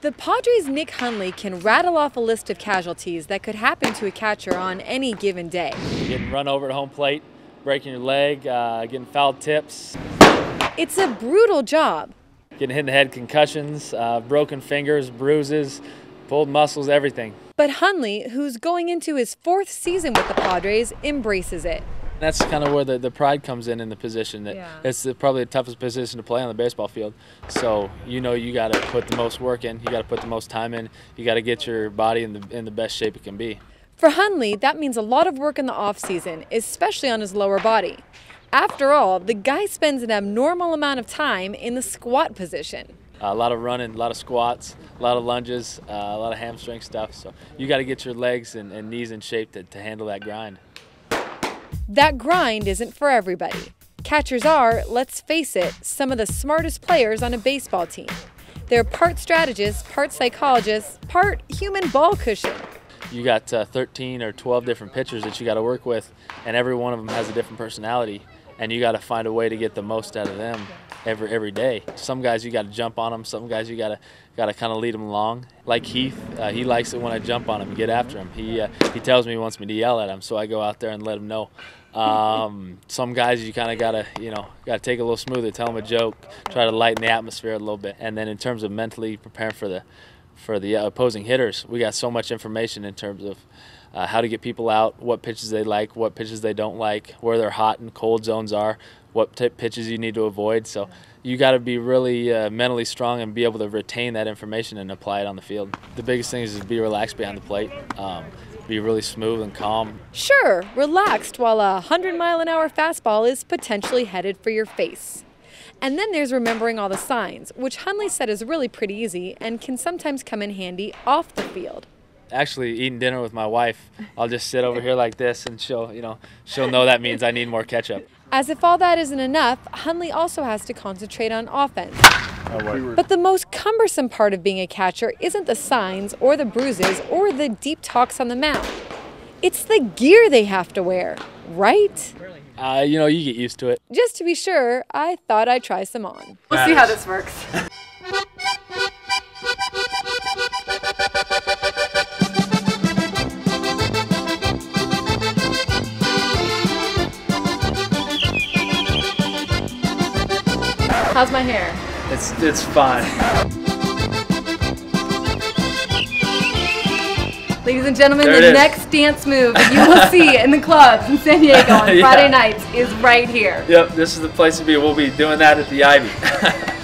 The Padres' Nick Hundley can rattle off a list of casualties that could happen to a catcher on any given day. Getting run over at home plate, breaking your leg, getting foul tips. It's a brutal job. Getting hit in the head, concussions, broken fingers, bruises, pulled muscles, everything. But Hundley, who's going into his 4th season with the Padres, embraces it. That's kind of where the pride comes in the position. It's probably the toughest position to play on the baseball field. So you got to put the most work in, you got to put the most time in, you got to get your body in the best shape it can be. For Hundley, that means a lot of work in the off-season, especially on his lower body. After all, the guy spends an abnormal amount of time in the squat position. A lot of running, a lot of squats, a lot of lunges, a lot of hamstring stuff. So you got to get your legs and knees in shape to handle that grind. That grind isn't for everybody. Catchers are, let's face it, some of the smartest players on a baseball team. They're part strategists, part psychologists, part human ball cushion. You got 13 or 12 different pitchers that you got to work with, and every one of them has a different personality, and you got to find a way to get the most out of them every day. Some guys you got to jump on them, some guys you got to kind of lead them along. Like Heath, he likes it when I jump on him and get after him. He tells me he wants me to yell at him, so I go out there and let him know. Some guys you kind of gotta take a little smoother, tell them a joke, try to lighten the atmosphere a little bit. And then in terms of mentally preparing for the opposing hitters, we got so much information in terms of how to get people out, what pitches they like, what pitches they don't like, where their hot and cold zones are, what pitches you need to avoid. So you got to be really mentally strong and be able to retain that information and apply it on the field. The biggest thing is just be relaxed behind the plate, be really smooth and calm. Sure, relaxed while a 100-mile-an-hour fastball is potentially headed for your face. And then there's remembering all the signs, which Hundley said is really pretty easy and can sometimes come in handy off the field. Actually, eating dinner with my wife, I'll just sit over here like this, and she'll know that means I need more ketchup. As if all that isn't enough, Hundley also has to concentrate on offense. But the most cumbersome part of being a catcher isn't the signs or the bruises or the deep talks on the mound. It's the gear they have to wear, right? You get used to it. Just to be sure, I thought I'd try some on. We'll see how this works. How's my hair? It's fine. Ladies and gentlemen, the next dance move that you will see in the clubs in San Diego on Friday nights is right here. Yep, this is the place to be. We'll be doing that at the Ivy.